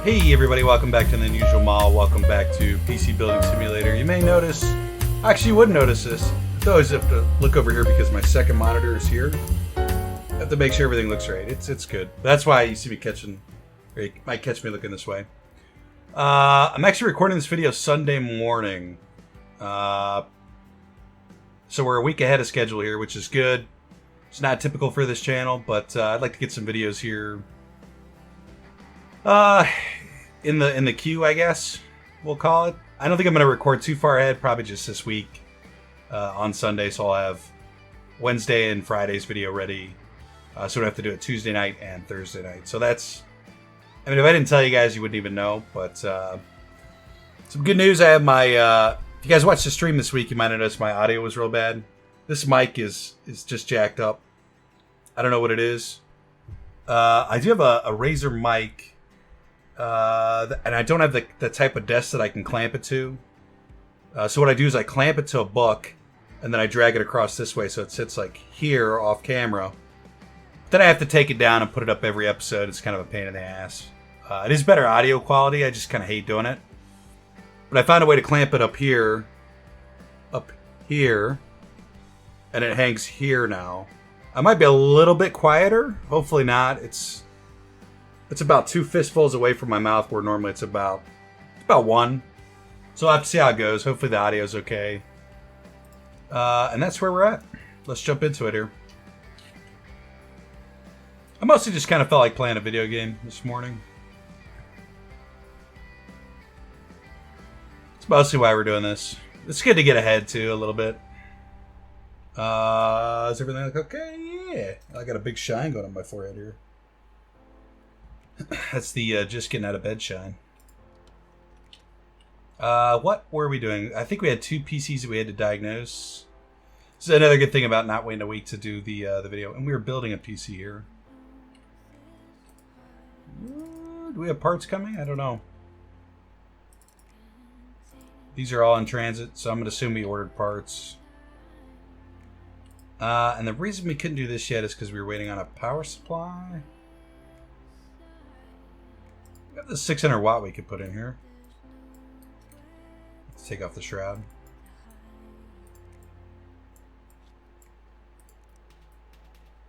Hey everybody, welcome back to TheUnusualMaw. Welcome back to PC Building Simulator. You may notice, actually you would notice this, I always have to look over here because my second monitor is here. I have to make sure everything looks right. It's good. That's why you see me catching, or you might catch me looking this way. I'm actually recording this video Sunday morning. So we're a week ahead of schedule here, which is good. It's not typical for this channel, but I'd like to get some videos here in the queue, I guess we'll call it. I don't think I'm going to record too far ahead, probably just this week on Sunday, so I'll have Wednesday and Friday's video ready, so I don't have to do it Tuesday night and Thursday night. So that's, I mean, if I didn't tell you guys, you wouldn't even know, but some good news. I have my, if you guys watched the stream this week, you might have noticed my audio was real bad. This mic is just jacked up. I don't know what it is. I do have a Razer mic, and I don't have the type of desk that I can clamp it to. So what I do is I clamp it to a book, and then I drag it across this way so it sits like here off camera. Then I have to take it down and put it up every episode. It's kind of a pain in the ass. It is better audio quality. I just kind of hate doing it. But I found a way to clamp it up here, and it hangs here now. I might be a little bit quieter. Hopefully not. It's about 2 fistfuls away from my mouth, where normally it's about 1. So I'll have to see how it goes. Hopefully the audio is okay. And that's where we're at. Let's jump into it here. I mostly just kind of felt like playing a video game this morning. It's mostly why we're doing this. It's good to get ahead too a little bit. Is everything like okay? Yeah. I got a big shine going on my forehead here. That's the just getting out of bed shine. What were we doing? I think we had 2 PCs that we had to diagnose. This is another good thing about not waiting a week to do the video. And we were building a PC here. Do we have parts coming? I don't know. These are all in transit, so I'm going to assume we ordered parts. And the reason we couldn't do this yet is because we were waiting on a power supply. We have the 600 watt we could put in here. Let's take off the shroud.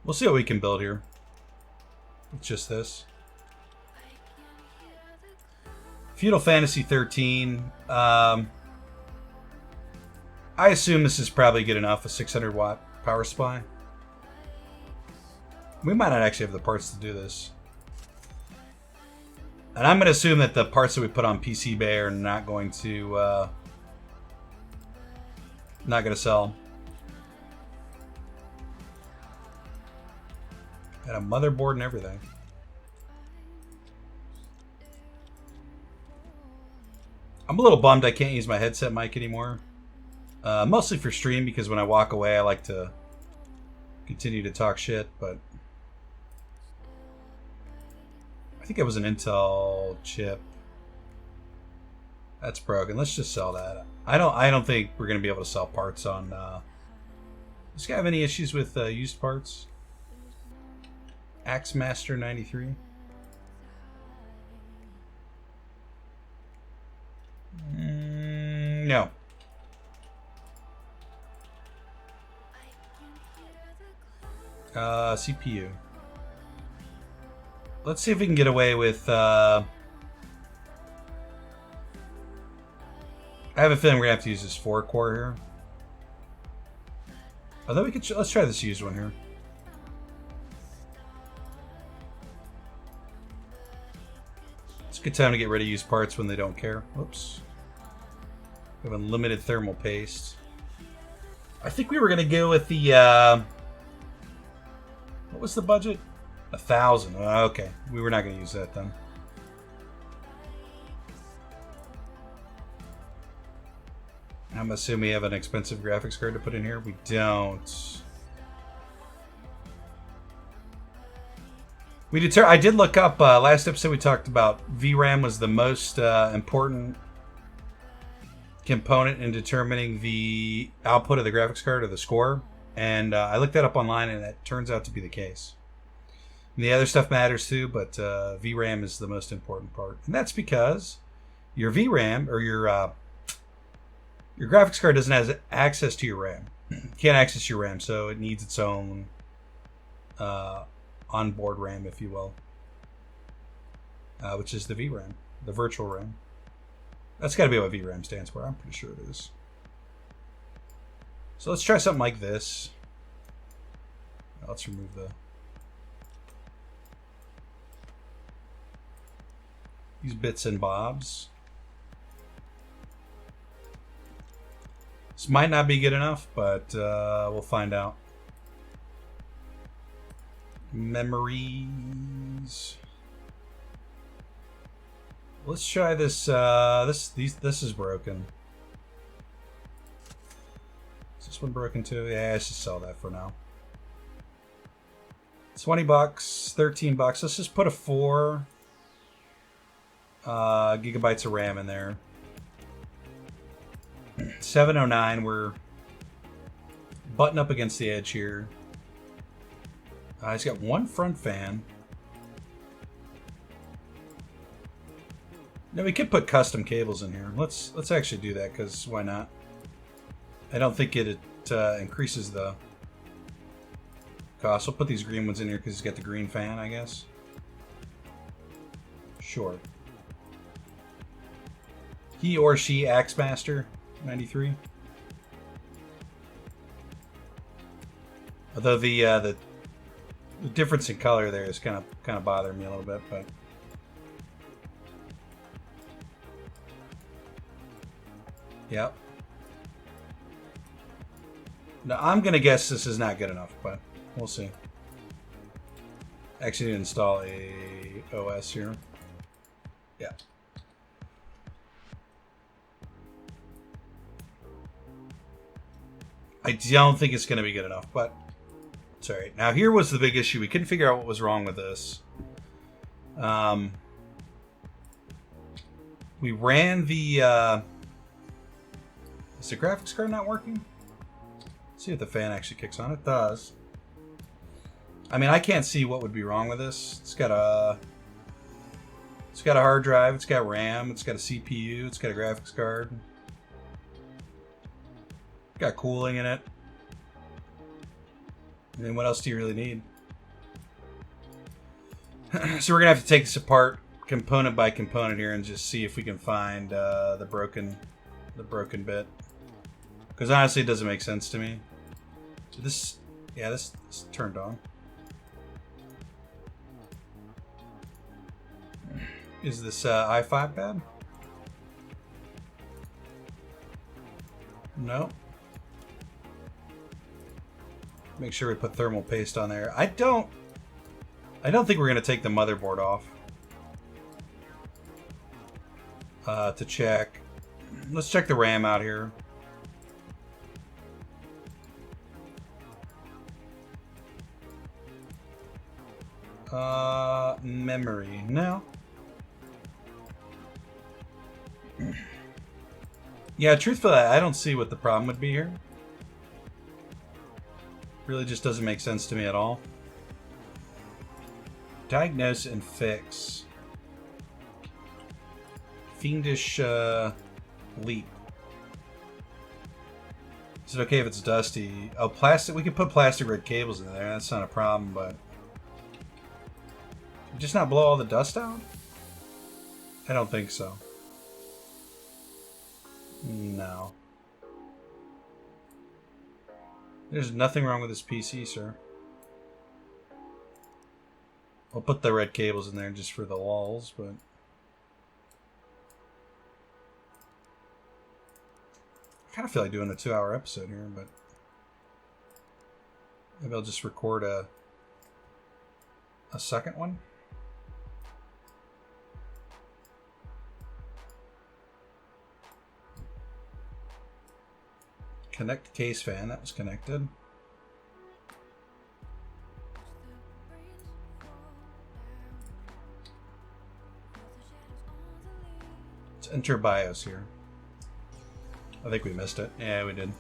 We'll see what we can build here. It's just this. Feudal Fantasy 13. I assume this is probably good enough, a 600 watt power supply. We might not actually have the parts to do this. And I'm going to assume that the parts that we put on PC Bay are not going to sell. Got a motherboard and everything. I'm a little bummed I can't use my headset mic anymore. Mostly for stream, because when I walk away I like to continue to talk shit, but I think it was an Intel chip. That's broken. Let's just sell that. I don't think we're gonna be able to sell parts on does this guy have any issues with used parts? Axemaster 93. No. CPU. Let's see if we can get away with I have a feeling we're gonna have to use this 4-core here. Although we could, let's try this used one here. It's a good time to get rid of used parts when they don't care. Whoops. We have unlimited thermal paste. I think we were gonna go with the what was the budget? 1,000. Okay, we were not going to use that then. I'm assuming we have an expensive graphics card to put in here. We don't. I did look up last episode. We talked about VRAM was the most important component in determining the output of the graphics card or the score. And I looked that up online, and that turns out to be the case. The other stuff matters too, but VRAM is the most important part, and that's because your VRAM or your graphics card doesn't have access to your RAM. It can't access your RAM, so it needs its own onboard RAM, if you will, which is the VRAM, the virtual RAM. That's got to be what VRAM stands for. I'm pretty sure it is. So let's try something like this. Let's remove these bits and bobs. This might not be good enough, but we'll find out. Memories. Let's try this. This is broken. Is this one broken too? Yeah, let's just sell that for now. $20, $13. Let's just put a 4 gigabytes of RAM in there. 709. We're butting up against the edge here. He's got one front fan. Now we could put custom cables in here. Let's actually do that, because why not? I don't think it increases the cost. We'll put these green ones in here because he's got the green fan, I guess. Sure. He or she Axemaster 93. Although the difference in color there is kind of bothering me a little bit, but yep. Now I'm gonna guess this is not good enough, but we'll see. Actually, need to install a OS here. Yeah. I don't think it's going to be good enough, but it's all right. Now, here was the big issue. We couldn't figure out what was wrong with this. We ran the... is the graphics card not working? Let's see if the fan actually kicks on. It does. I mean, I can't see what would be wrong with this. It's got a hard drive. It's got RAM. It's got a CPU. It's got a graphics card. Got cooling in it. I mean, what else do you really need? So we're gonna have to take this apart component by component here and just see if we can find the broken bit. Because honestly, it doesn't make sense to me. So this turned on. Is this i5 bad? No. Make sure we put thermal paste on there. I don't think we're gonna take the motherboard off to check. Let's check the RAM out here. Memory. No. Yeah, truthfully, I don't see what the problem would be here. Really just doesn't make sense to me at all. Diagnose and fix. Fiendish leap. Is it okay if it's dusty? Oh, plastic. We could put plastic red cables in there. That's not a problem, but just not blow all the dust out? I don't think so. No. There's nothing wrong with this PC, sir. I'll put the red cables in there just for the walls, but I kind of feel like doing a 2-hour episode here, but maybe I'll just record a second one. Connect case fan. That was connected. Let's enter BIOS here. I think we missed it. Yeah, we did.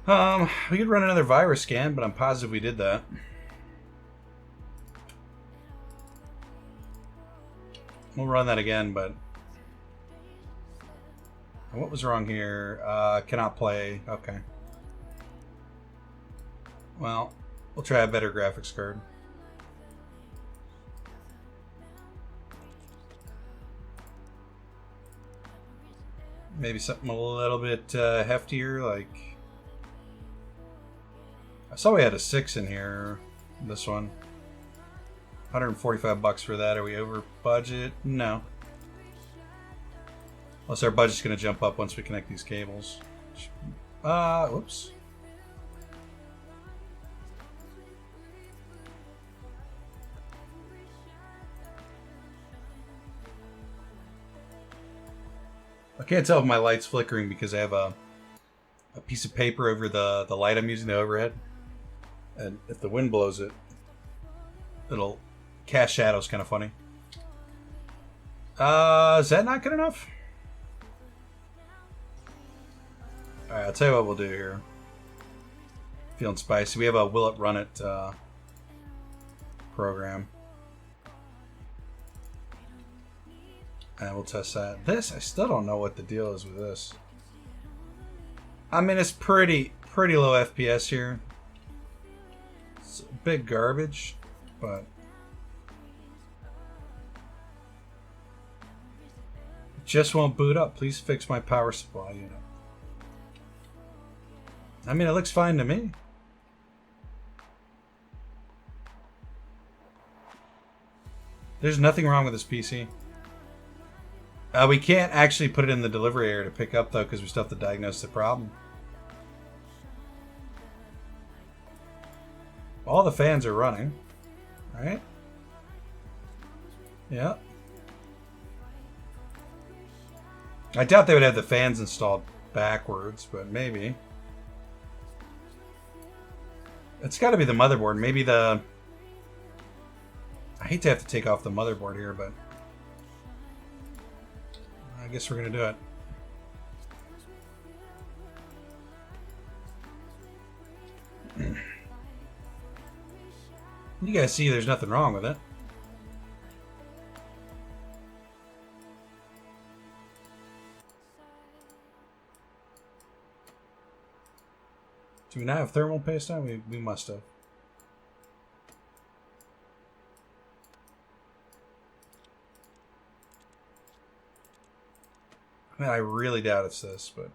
We could run another virus scan, but I'm positive we did that. We'll run that again, but... What was wrong here? Cannot play. Okay. Well, we'll try a better graphics card. Maybe something a little bit heftier, like... I saw we had a 6 in here. This one. 145 bucks for that. Are we over budget? No. Unless our budget's going to jump up once we connect these cables. Whoops. I can't tell if my light's flickering because I have a piece of paper over the light I'm using, the overhead. And if the wind blows it, it'll cast shadows. Kind of funny. Is that not good enough? Alright, I'll tell you what we'll do here. Feeling spicy. We have a Will It Run It program. And we'll test that. This, I still don't know what the deal is with this. I mean, it's pretty low FPS here. It's big garbage, but it just won't boot up. Please fix my power supply unit. I mean, it looks fine to me. There's nothing wrong with this PC. We can't actually put it in the delivery area to pick up, though, because we still have to diagnose the problem. All the fans are running, right? Yeah. I doubt they would have the fans installed backwards, but maybe. It's got to be the motherboard. Maybe the... I hate to have to take off the motherboard here, but... I guess we're going to do it. You guys see there's nothing wrong with it. Do we not have thermal paste on? We must have. I mean, I really doubt it's this, but...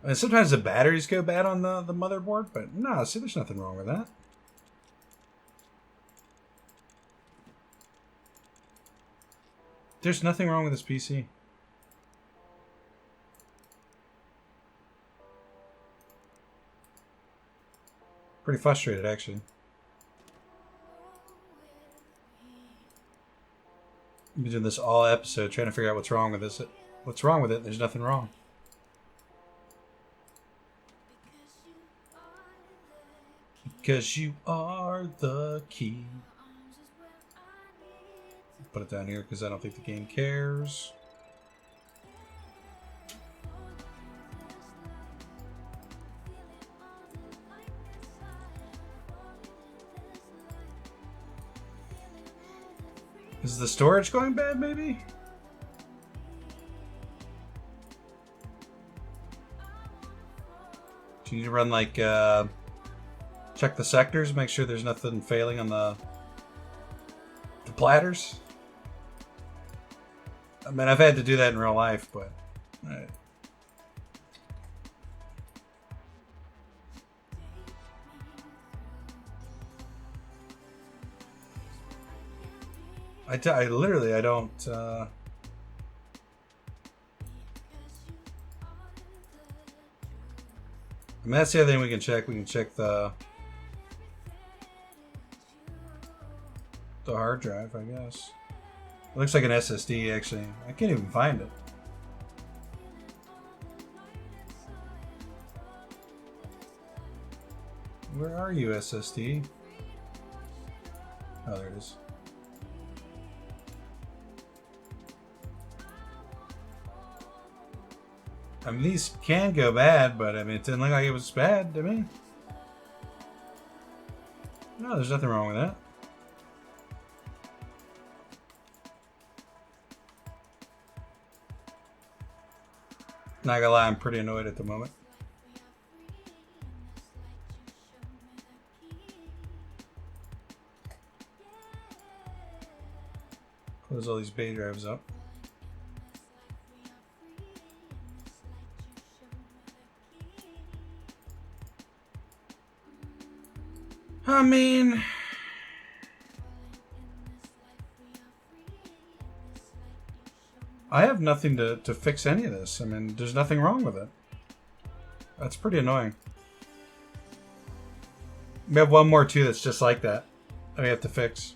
I mean, sometimes the batteries go bad on the motherboard, but no, see, there's nothing wrong with that. There's nothing wrong with this PC. Pretty frustrated, actually. I've been doing this all episode, trying to figure out what's wrong with this. What's wrong with it? There's nothing wrong. Because you are the key. Put it down here because I don't think the game cares. Is the storage going bad, maybe? Do you need to run like, check the sectors, make sure there's nothing failing on the platters? I mean, I've had to do that in real life, but... Alright. I literally, I don't, I mean, that's the other thing we can check. We can check the hard drive, I guess. It looks like an SSD, actually. I can't even find it. Where are you, SSD? Oh, there it is. I mean, these can go bad, but I mean, it didn't look like it was bad to me. No, there's nothing wrong with that. Not gonna lie, I'm pretty annoyed at the moment. Close all these bay drives up. I mean, I have nothing to fix any of this. I mean, there's nothing wrong with it. That's pretty annoying. We have one more too that's just like that we have to fix.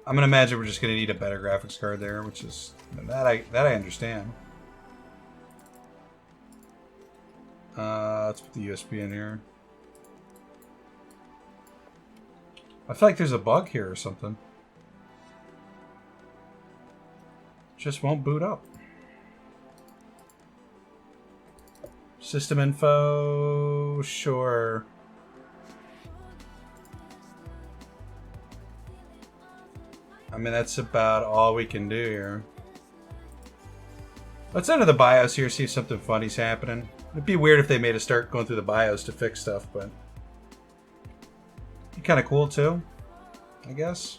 I'm gonna imagine we're just gonna need a better graphics card there, which is that I understand. Let's put the USB in here. I feel like there's a bug here or something. Just won't boot up. System info, sure. I mean, that's about all we can do here. Let's enter the BIOS here, see if something funny's happening. It'd be weird if they made us start going through the BIOS to fix stuff, but it'd be kind of cool too, I guess.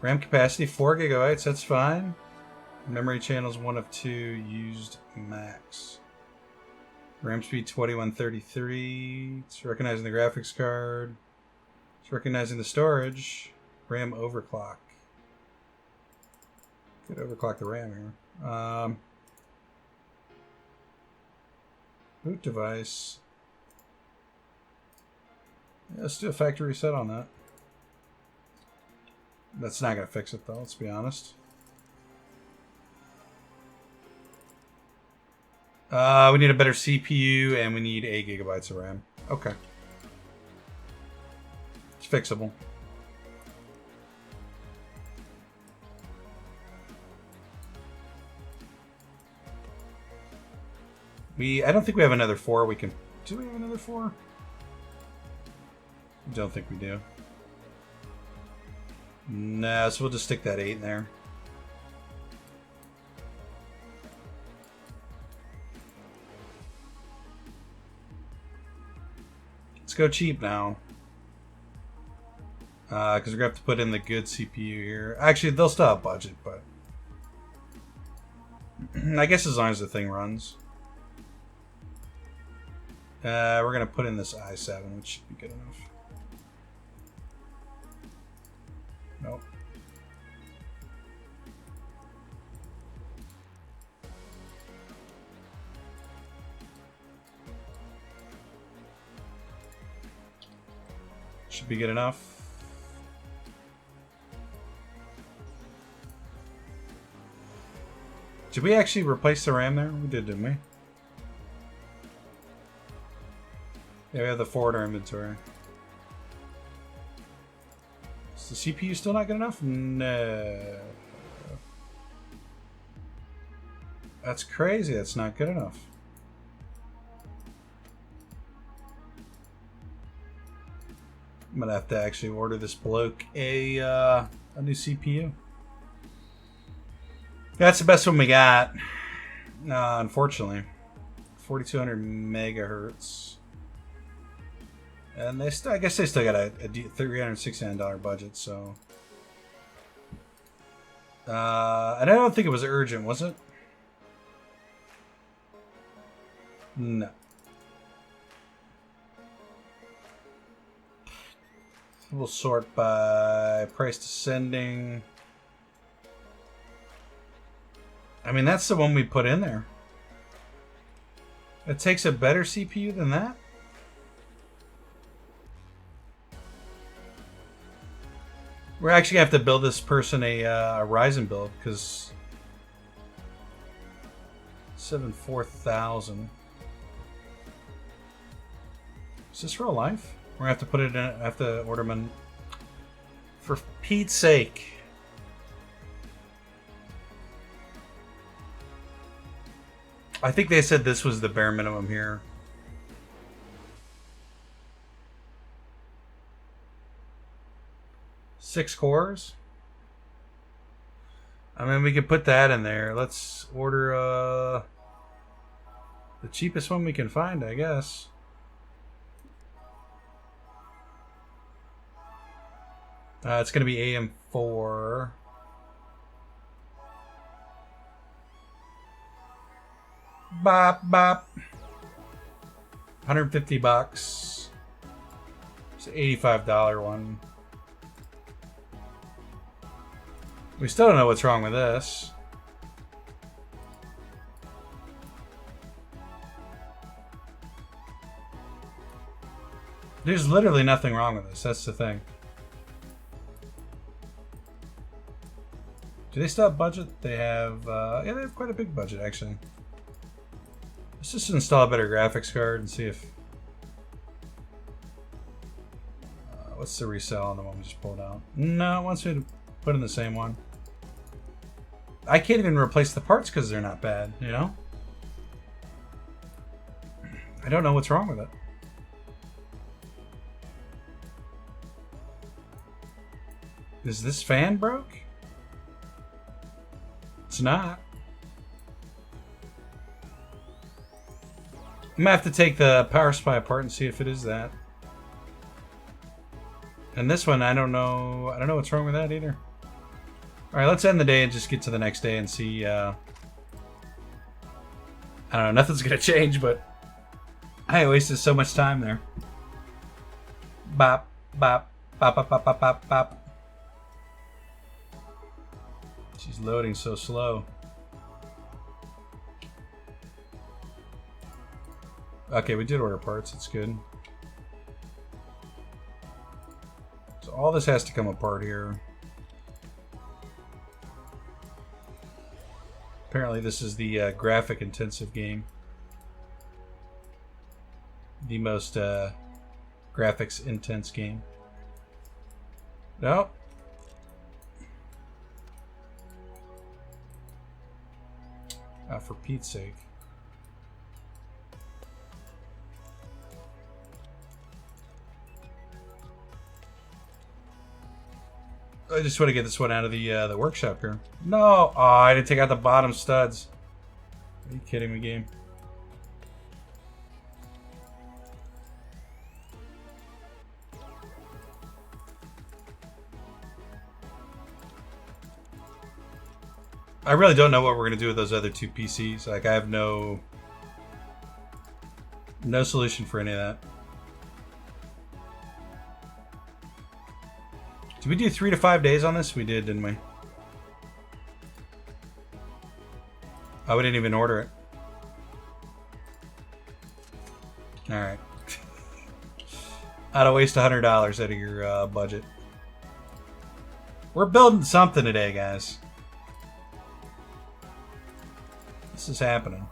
RAM capacity 4 gigabytes, that's fine. Memory channels 1 of 2 used max. RAM speed 2133. It's recognizing the graphics card. It's recognizing the storage. RAM overclock. Could overclock the RAM here. Boot device. Yeah, let's do a factory reset on that. That's not going to fix it though, let's be honest. We need a better CPU and we need 8 gigabytes of RAM. Okay. It's fixable. I don't think we have another 4 we can... Do we have another 4? Don't think we do. No, so we'll just stick that 8 in there. Let's go cheap now. Because we're going to have to put in the good CPU here. Actually, they'll still have budget, but... I guess as long as the thing runs. We're going to put in this i7, which should be good enough. Nope. Should be good enough. Did we actually replace the RAM there? We did, didn't we? Yeah, we have the 4 in our inventory. Is the CPU still not good enough? No. That's crazy. That's not good enough. I'm gonna have to actually order this bloke a new CPU. That's the best one we got. Unfortunately, 4200 megahertz. And they still, I guess they still got a $369 budget, so. And I don't think it was urgent, was it? No. We'll sort by price descending. I mean, that's the one we put in there. It takes a better CPU than that? We're actually going to have to build this person a Ryzen build, because 4000. Is this real life? We're going to have to put it in, I have to order them in. For Pete's sake. I think they said this was the bare minimum here. Six cores. I mean, we could put that in there. Let's order the cheapest one we can find, I guess. It's going to be AM4. Bop, bop. 150 bucks. It's an $85 one. We still don't know what's wrong with this. There's literally nothing wrong with this. That's the thing. Do they still have budget? They have, yeah, they have quite a big budget, actually. Let's just install a better graphics card and see if... what's the resell on the one we just pulled out? No, it wants me to put in the same one. I can't even replace the parts because they're not bad, you know? I don't know what's wrong with it. Is this fan broke? It's not. I'm gonna have to take the power supply apart and see if it is that. And this one, I don't know what's wrong with that either. All right, let's end the day and just get to the next day and see. I don't know, nothing's gonna change, but I wasted so much time there. Bop, bop, bop, bop, bop, bop, bop, bop. She's loading so slow. Okay, we did order parts. It's good. So all this has to come apart here. Apparently this is the graphic intensive game. The most graphics intense game. Nope. For Pete's sake. I just want to get this one out of the workshop here. No! Oh, I didn't take out the bottom studs. Are you kidding me, game? I really don't know what we're going to do with those other two PCs. Like, I have no solution for any of that. Did we do 3 to 5 days on this? We did, didn't we? Oh, we didn't even order it. Alright. How to waste $100 out of your budget. We're building something today, guys. This is happening.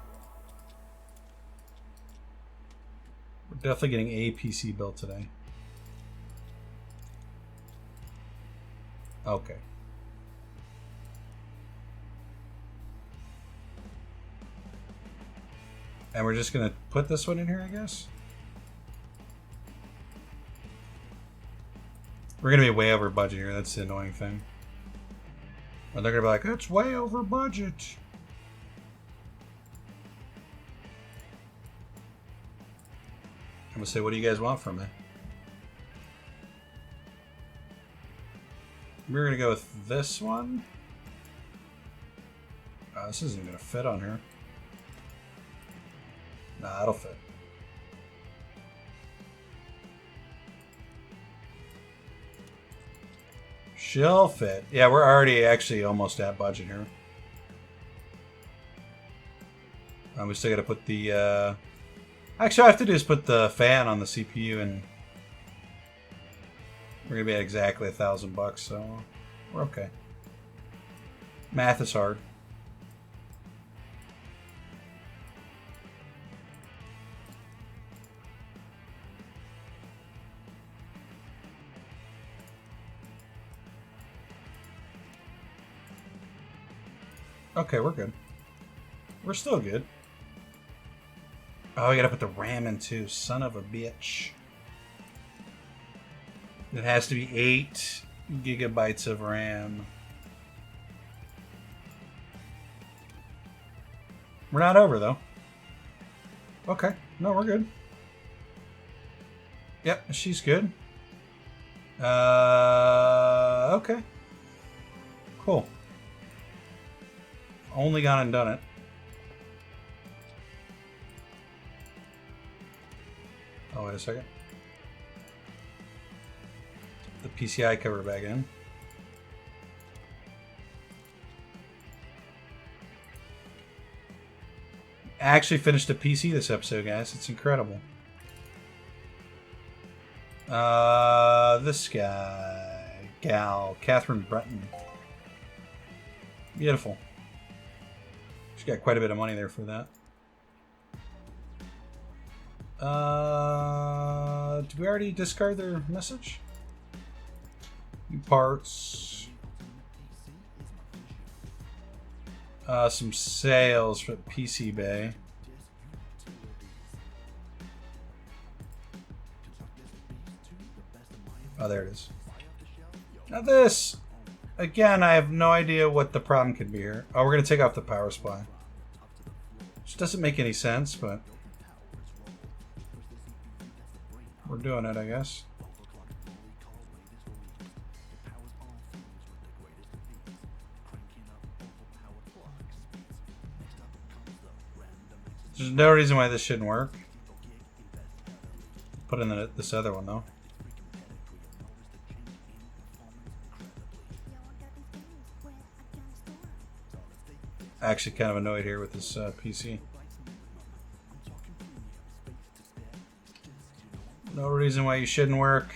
We're definitely getting a PC built today. Okay. And we're just gonna put this one in here, I guess? We're gonna be way over budget here, that's the annoying thing. And they're gonna be like, it's way over budget. I'm gonna say, what do you guys want from me? We're gonna go with this one. This isn't gonna fit on here. Nah, it'll fit. She'll fit. Yeah, we're already actually almost at budget here. We still gotta put the actually, all I have to do is put the fan on the CPU, and we're gonna be at exactly $1,000, so we're okay. Math is hard. Okay, we're good. We're still good. Oh, I gotta put the RAM in too. Son of a bitch. It has to be 8 gigabytes of RAM. We're not over though. Okay. No, we're good. Yep, she's good. Okay. Cool. Only gone and done it. Oh, wait a second. The PCI cover back in. I actually finished a PC this episode, guys. It's incredible. This guy, gal, Catherine Breton. Beautiful. She's got quite a bit of money there for that. Did we already discard their message? New parts. Some sales for PC Bay. Oh, there it is. Now this! Again, I have no idea what the problem could be here. Oh, we're going to take off the power supply. Which doesn't make any sense, but... we're doing it, I guess. There's no reason why this shouldn't work. Put in this other one, though. Actually kind of annoyed here with this PC. No reason why you shouldn't work.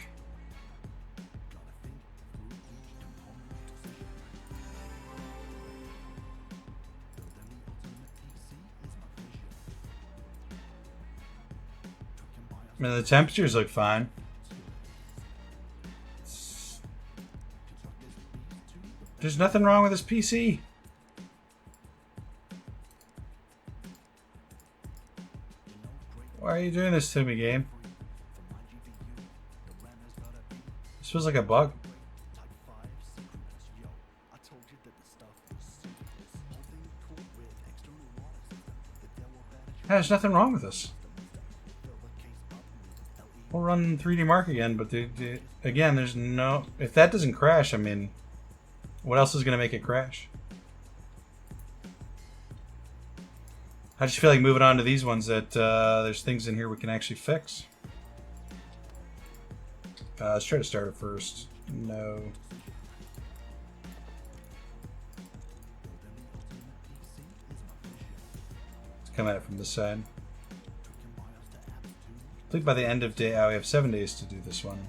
I mean, the temperatures look fine. There's nothing wrong with this PC. Why are you doing this to me, game? This feels like a bug. There's nothing wrong with this. We'll run 3D Mark again, but again, there's no... if that doesn't crash, I mean, what else is going to make it crash? I just feel like moving on to these ones that there's things in here we can actually fix. Let's try to start it first. No. Let's come at it from this side. Complete by the end of day. Oh, we have 7 days to do this one.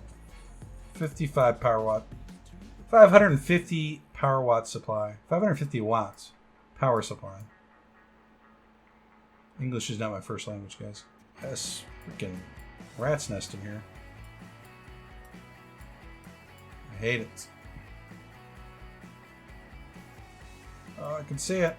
55 power watt. 550 power watt supply. 550 watts power supply. English is not my first language, guys. That's freaking rat's nest in here. I hate it. Oh, I can see it.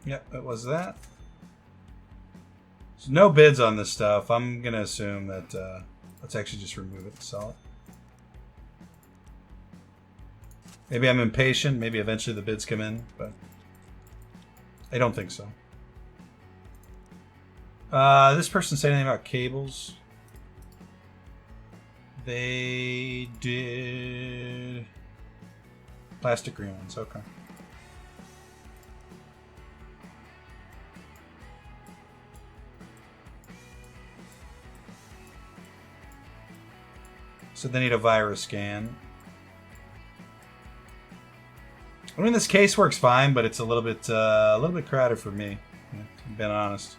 Yep, it was that. There's no bids on this stuff. I'm going to assume that... let's actually just remove it and sell it. Maybe I'm impatient. Maybe eventually the bids come in, but I don't think so. This person said anything about cables? They did plastic green ones. Okay. So they need a virus scan. I mean, this case works fine, but it's a little bit crowded for me. To be honest.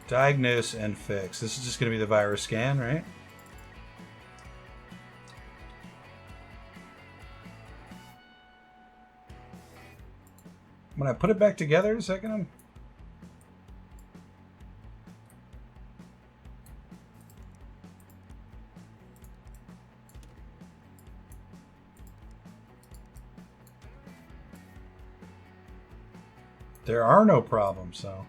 Diagnose and fix. This is just going to be the virus scan, right? When I put it back together, is that going to... There are no problems, so.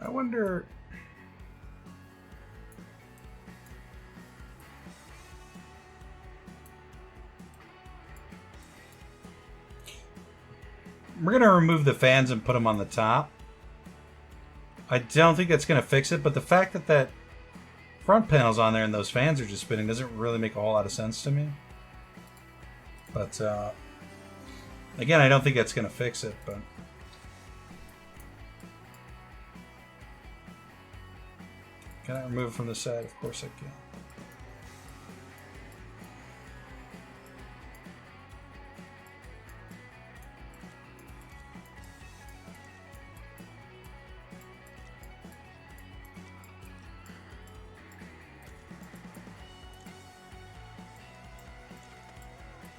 I wonder... We're going to remove the fans and put them on the top. I don't think that's going to fix it, but the fact that that front panel's on there and those fans are just spinning doesn't really make a whole lot of sense to me. But, again, I don't think that's going to fix it, but... Can I remove it from the side? Of course I can.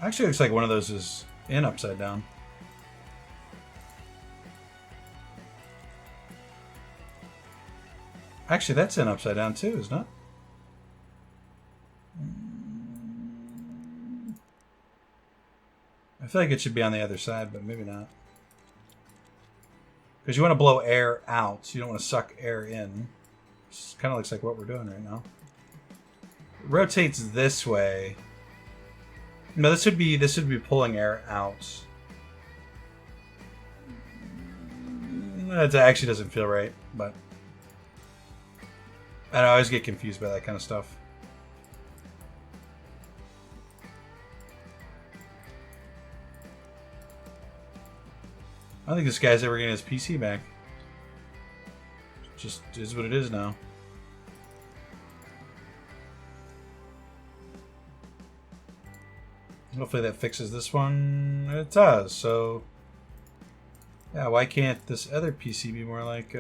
Actually, looks like one of those is in upside down. Actually, that's in upside down too, isn't it? I feel like it should be on the other side, but maybe not. Because you want to blow air out. You don't want to suck air in. It kind of looks like what we're doing right now. It rotates this way. No, this would be pulling air out. That actually doesn't feel right, but I always get confused by that kind of stuff. I don't think this guy's ever getting his PC back. It just is what it is now. Hopefully that fixes this one. It does, so... Yeah, why can't this other PC be more like,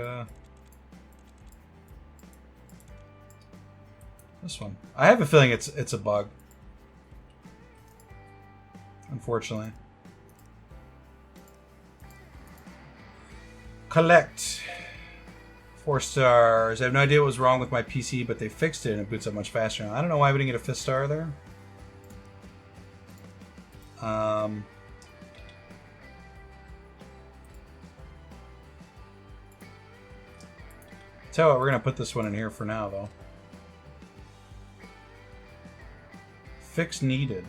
this one? I have a feeling it's a bug. Unfortunately. Collect. 4 stars. I have no idea what was wrong with my PC, but they fixed it and it boots up much faster now. I don't know why we didn't get a 5th star there. Tell you what, we're going to put this one in here for now, though. Fix needed.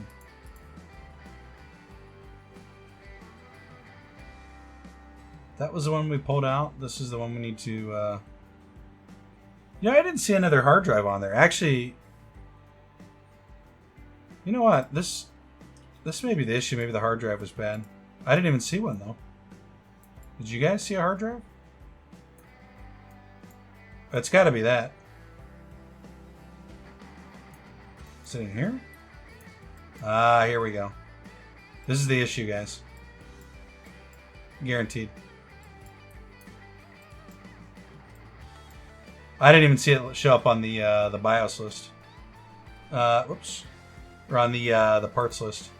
That was the one we pulled out. This is the one we need to... Yeah, I didn't see another hard drive on there. Actually, you know what? This may be the issue. Maybe the hard drive was bad. I didn't even see one, though. Did you guys see a hard drive? It's got to be that. Is it in here? Ah, here we go. This is the issue, guys. Guaranteed. I didn't even see it show up on the BIOS list. Whoops. Or on the parts list.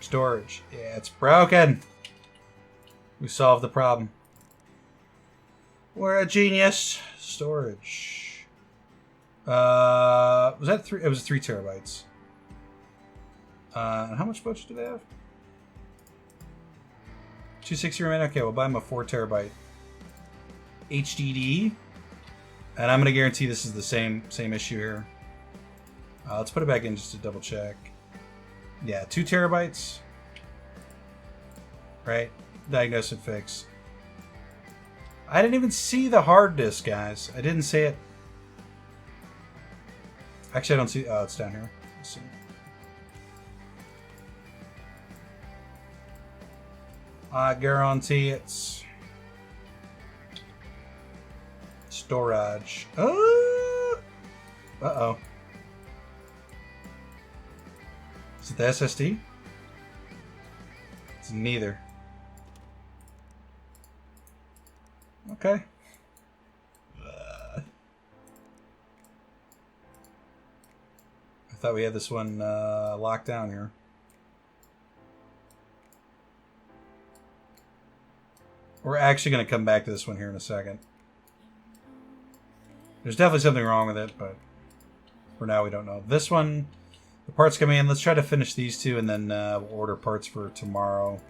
Storage. Yeah, it's broken. We solved the problem. We're a genius. Storage. Was that 3? It was 3 terabytes. And how much budget do they have? 260 remaining. Okay, we'll buy them a 4 terabyte HDD. And I'm going to guarantee this is the same issue here. Let's put it back in just to double check. Yeah, 2 terabytes. Right? Diagnose and fix. I didn't even see the hard disk, guys. I didn't see it. Actually, I don't see... Oh, it's down here. Let's see. I guarantee it's... storage. Uh-oh. Is it the SSD? It's neither. Okay. I thought we had this one locked down here. We're actually going to come back to this one here in a second. There's definitely something wrong with it, but for now we don't know. This one The parts coming in. Let's try to finish these two, and then we'll order parts for tomorrow.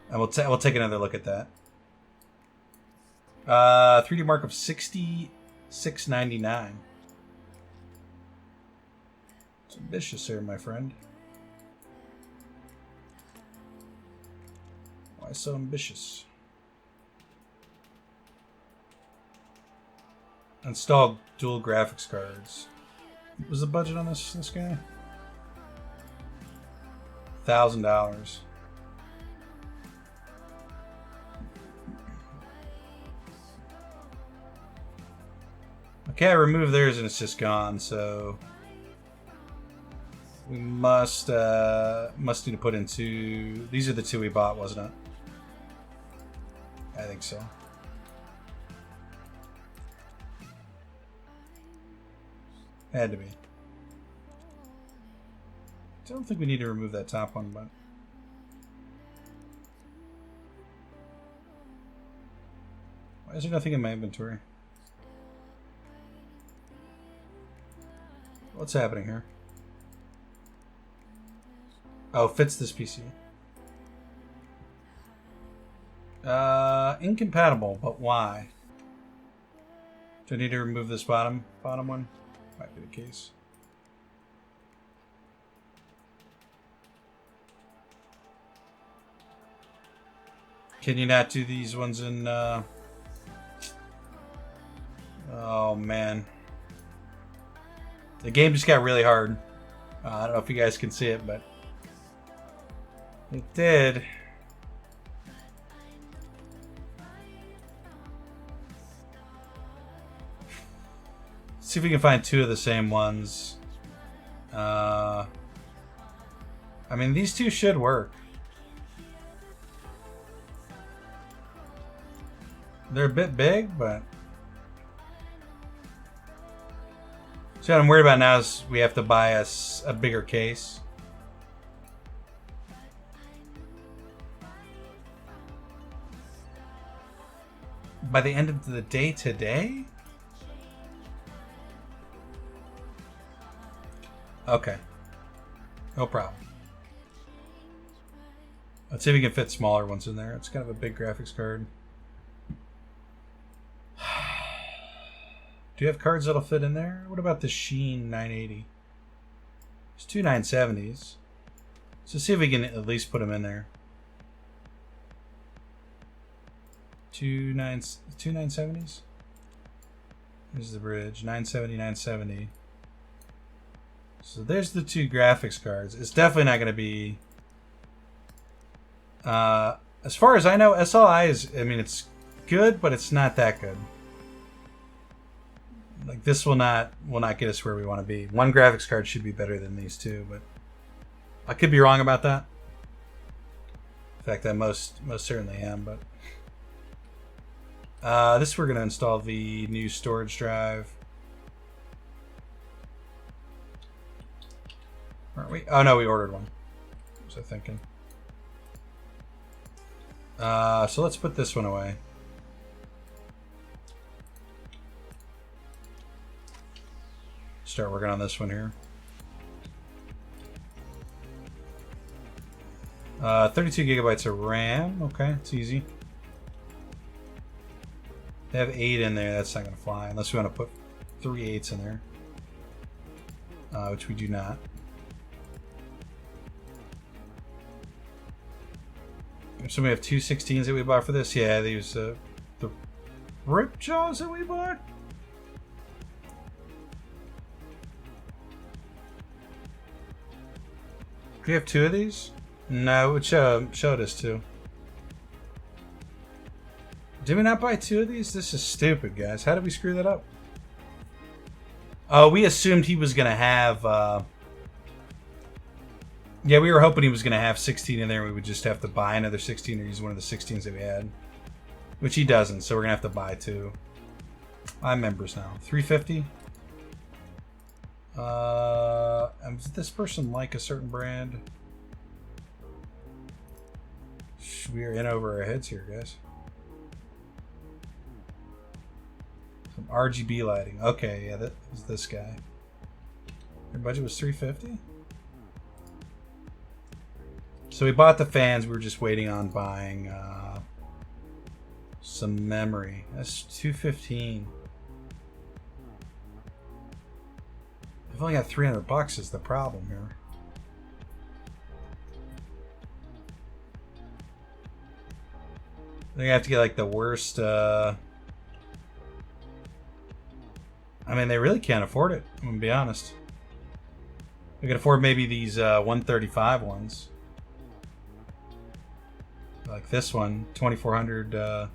And we'll take another look at that. 3D mark of $66.99. It's ambitious here, my friend. Why so ambitious? Install dual graphics cards. What was the budget on this guy? $1,000. Okay, I removed theirs and it's just gone, so we must need to put in two. These are the two we bought, wasn't it? I think so. Had to be. I don't think we need to remove that top one, but why is there nothing in my inventory? What's happening here? Oh, fits this PC. Incompatible, but why? Do I need to remove this bottom one? Might be the case. Can you not do these ones in, oh man. The game just got really hard. I don't know if you guys can see it, but it did. See if we can find two of the same ones. I mean, these two should work. They're a bit big, but so what I'm worried about now is we have to buy us a bigger case. By the end of the day today? Okay. No problem. Let's see if we can fit smaller ones in there. It's kind of a big graphics card. Do you have cards that'll fit in there? What about the Sheen 980? There's two 970s. So see if we can at least put them in there. Two 970s? Here's the bridge. 970, 970. So there's the two graphics cards. It's definitely not going to be... as far as I know, SLI is... I mean, it's good, but it's not that good. Like, this will not get us where we want to be. One graphics card should be better than these two, but I could be wrong about that. In fact, I most certainly am, but... this we're going to install the new storage drive. Aren't we? Oh no, we ordered one. What was I thinking? So let's put this one away. Start working on this one here. 32 gigabytes of RAM. Okay, it's easy. They have 8 in there. That's not going to fly unless we want to put 3 8s in there, which we do not. So we have two 16s that we bought for this. Yeah, these the rip jaws that we bought. Do we have two of these? No, it showed us two. Did we not buy two of these? This is stupid, guys. How did we screw that up? Oh, we assumed he was gonna have. Yeah, we were hoping he was going to have 16 in there. We would just have to buy another 16 or use one of the 16s that we had. Which he doesn't, so we're going to have to buy two. I'm members now. $3.50. Does this person like a certain brand? We are in over our heads here, guys. RGB lighting. Okay, yeah, that was this guy. Your budget was $350? So we bought the fans. We were just waiting on buying some memory. That's $215. I've only got $300 is the problem here. I think I have to get like the worst. I mean, they really can't afford it. I'm gonna be honest. We can afford maybe these 135 ones, like this one, 2400.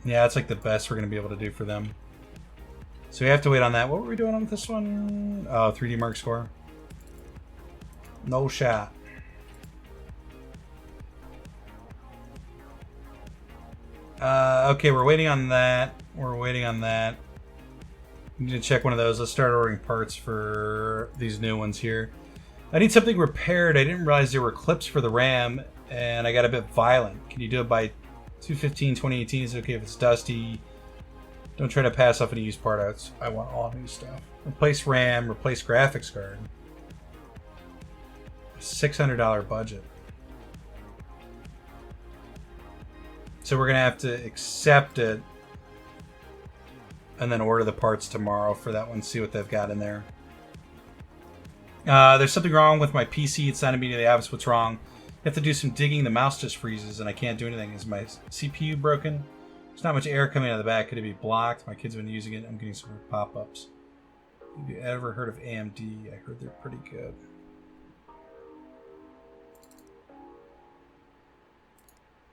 Yeah, it's like the best we're gonna be able to do for them. So we have to wait on that. What were we doing on this one? Oh, 3D Mark score. No shot. Okay, we're waiting on that. We're waiting on that. We need to check one of those. Let's start ordering parts for these new ones here. I need something repaired. I didn't realize there were clips for the RAM, and I got a bit violent. Can you do it by 2/15/2018? Is it okay if it's dusty? Don't try to pass off any used part outs. I want all new stuff. Replace RAM, replace graphics card. $600 budget. So we're gonna have to accept it and then order the parts tomorrow for that one, see what they've got in there. There's something wrong with my PC. It's not immediately obvious what's wrong. You have to do some digging. The mouse just freezes and I can't do anything. Is my CPU broken? There's not much air coming out of the back. Could it be blocked? My kids have been using it. I'm getting some pop-ups. Have you ever heard of AMD? I heard they're pretty good.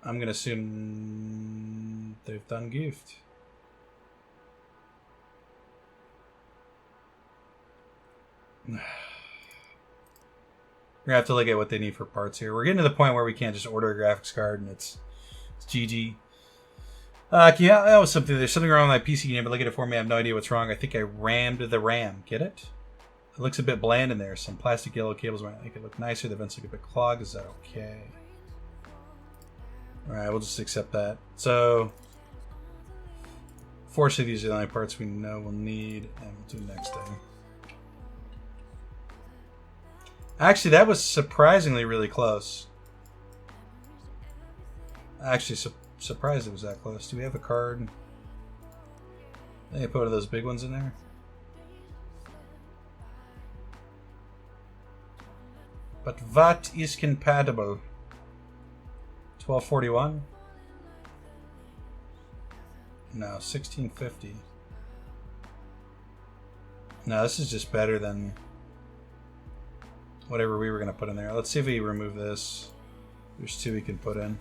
I'm gonna assume they've done gift. We're gonna have to look at what they need for parts here. We're getting to the point where we can't just order a graphics card and it's GG. Yeah, that was something. There's something wrong with my PC. Can you ever look at it for me? I have no idea what's wrong. I think I rammed the RAM. Get it? It looks a bit bland in there. Some plastic yellow cables might make it look nicer. The vents look a bit clogged. Is that okay? Alright, we'll just accept that. So, fortunately, these are the only parts we know we'll need, and we'll do next thing. Actually, that was surprisingly really close. Actually, surprised it was that close. Do we have a card? I think I put one of those big ones in there. But what is compatible? 1241? No, 1650. No, this is just better than whatever we were going to put in there. Let's see if we remove this. There's two we can put in.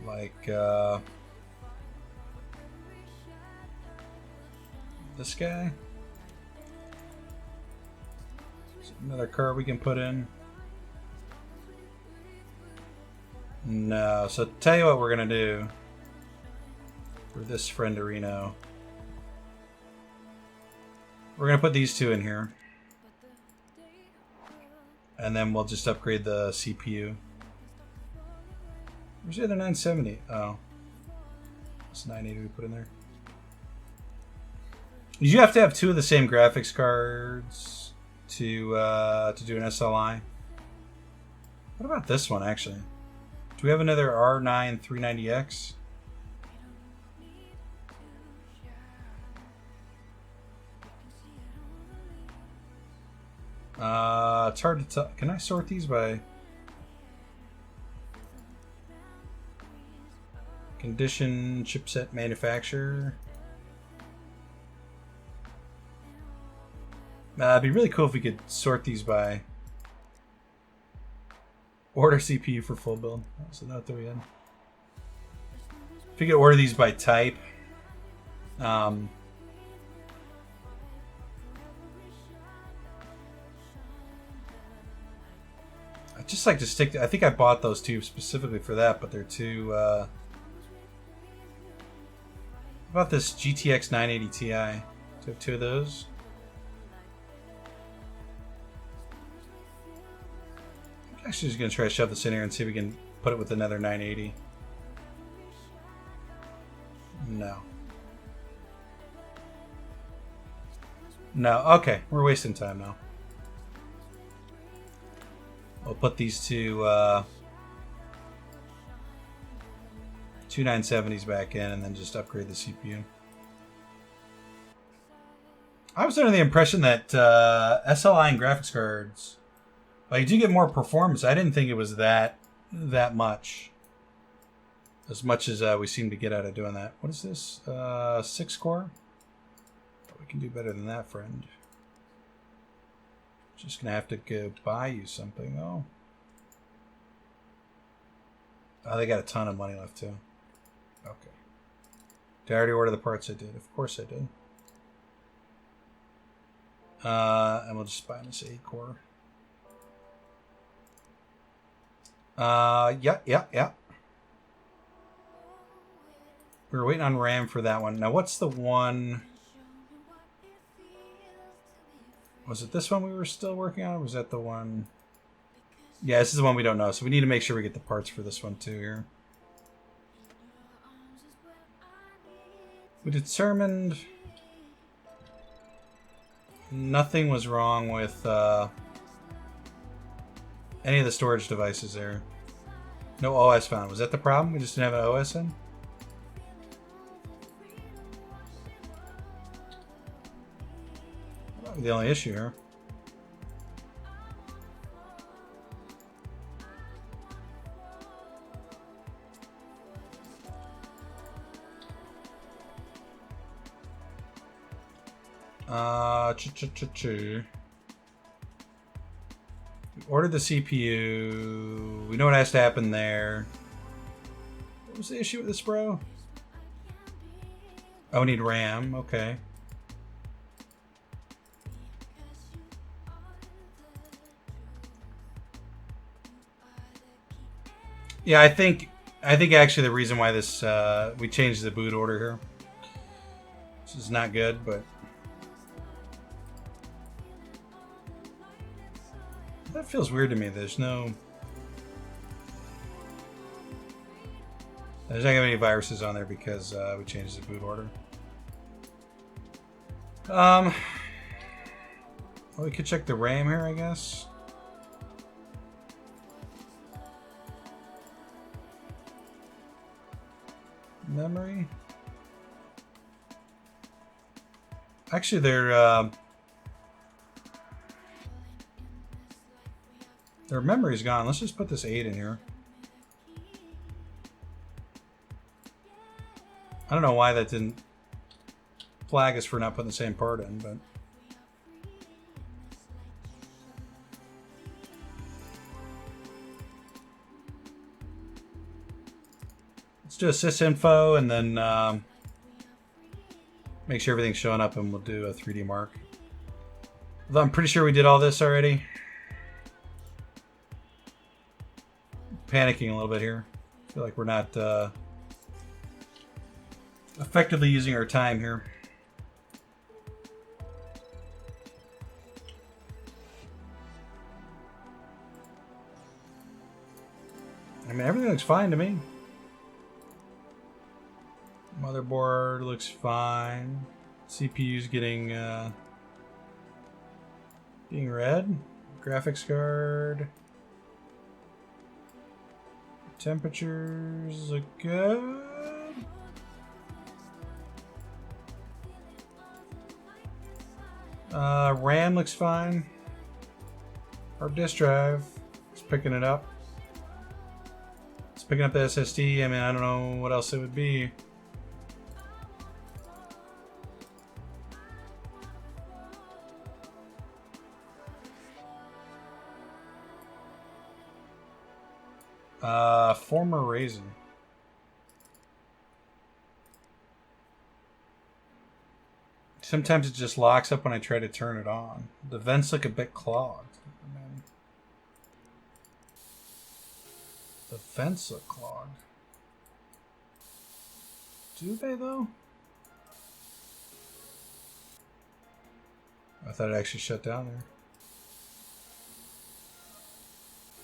Like, this guy. There's another card we can put in. No, so tell you what we're gonna do for this frienderino. We're gonna put these two in here, and then we'll just upgrade the CPU. Where's the other 970? Oh, it's 980 we put in there. You have to have two of the same graphics cards to do an SLI. What about this one actually? Do we have another R9 390X? It's hard to tell. Can I sort these by condition, chipset, manufacturer? It'd be really cool if we could sort these by order CPU for full build. So note that we had. If we could order these by type, I'd just like to stick to, I think I bought those two specifically for that, but they're too how about this GTX 980 Ti? Do you have two of those? I'm actually just going to try to shove this in here and see if we can put it with another 980. No. No, okay. We're wasting time now. We'll put these two 2970s back in and then just upgrade the CPU. I was under the impression that SLI and graphics cards, like, you do get more performance. I didn't think it was that much. As much as we seem to get out of doing that. What is this? 6 core? Oh, we can do better than that, friend. Just gonna have to go buy you something, though. Oh, they got a ton of money left, too. Okay. Did I already order the parts? I did. Of course I did. And we'll just buy this 8 core. Yeah. We were waiting on RAM for that one. Now, what's the one? Was it this one we were still working on? Or was that the one? Yeah, this is the one we don't know. So we need to make sure we get the parts for this one, too, here. We determined nothing was wrong with any of the storage devices there. No OS found. Was that the problem? We just didn't have an OS in? That might be the only issue here. We ordered the CPU. We know what has to happen there. What was the issue with this, bro? Oh, we need RAM. Okay. Yeah, I think actually the reason why this we changed the boot order here. This is not good, but that feels weird to me. There's not gonna be any viruses on there because we changed the boot order. Well, we could check the RAM here, I guess. Memory. Actually, their memory's gone. Let's just put this 8 in here. I don't know why that didn't flag us for not putting the same part in, but let's do a sysinfo and then make sure everything's showing up, and we'll do a 3D mark. Although I'm pretty sure we did all this already. Panicking a little bit here. I feel like we're not effectively using our time here. I mean, everything looks fine to me. Motherboard looks fine. CPU's getting being red. Graphics card. Temperatures look good. RAM looks fine. Hard disk drive is picking it up. It's picking up the SSD. I mean, I don't know what else it would be. Former Raisin. Sometimes it just locks up when I try to turn it on. The vents look a bit clogged. The vents look clogged. Do they, though? I thought it actually shut down there.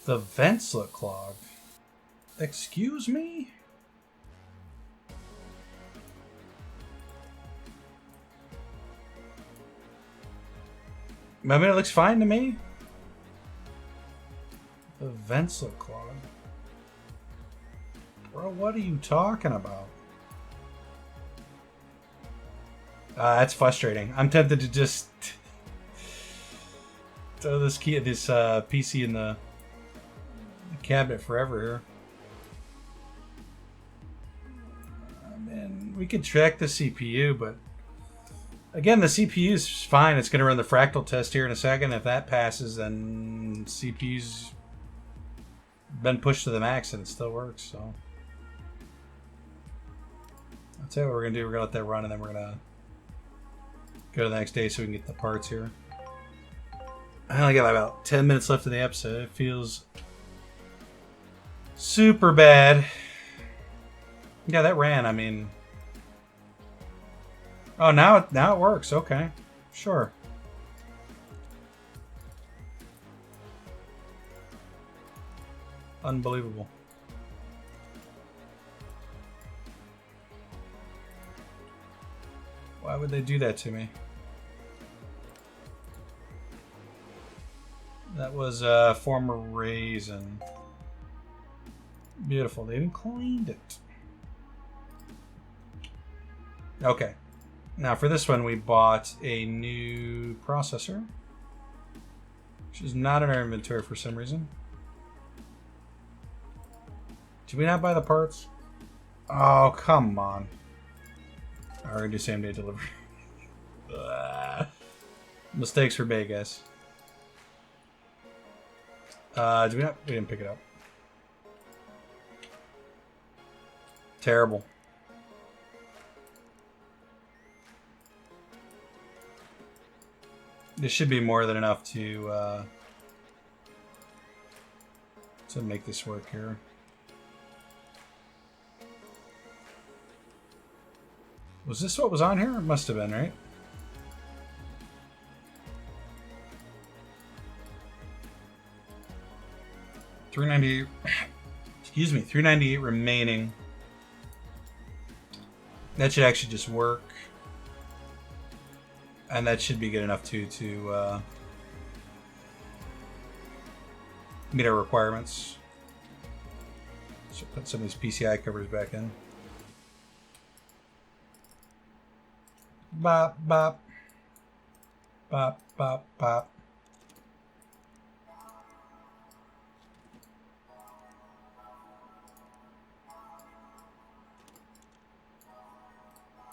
The vents look clogged. Excuse me? I mean, it looks fine to me. The vents look clogged. Bro, what are you talking about? That's frustrating. I'm tempted to just throw this PC in the cabinet forever here. Man, we could track the CPU, but again, the CPU is fine. It's going to run the fractal test here in a second. If that passes, then CPU's been pushed to the max and it still works. So I'll tell you what we're going to do. We're going to let that run, and then we're going to go to the next day so we can get the parts here. I only got about 10 minutes left of the episode. It feels super bad. Yeah, that ran. I mean, oh, now it works. Okay, sure. Unbelievable. Why would they do that to me? That was former raisin. Beautiful. They even cleaned it. Okay. Now for this one, we bought a new processor, which is not in our inventory for some reason. Did we not buy the parts? Oh, come on. We're going to do same day delivery. Mistakes were made, guys. Did we not? We didn't pick it up. Terrible. This should be more than enough to make this work here. Was this what was on here? It must have been, right? $398. Excuse me, $398 remaining. That should actually just work. And that should be good enough to meet our requirements. So put some of these PCI covers back in. Bop, bop. Bop, bop, bop.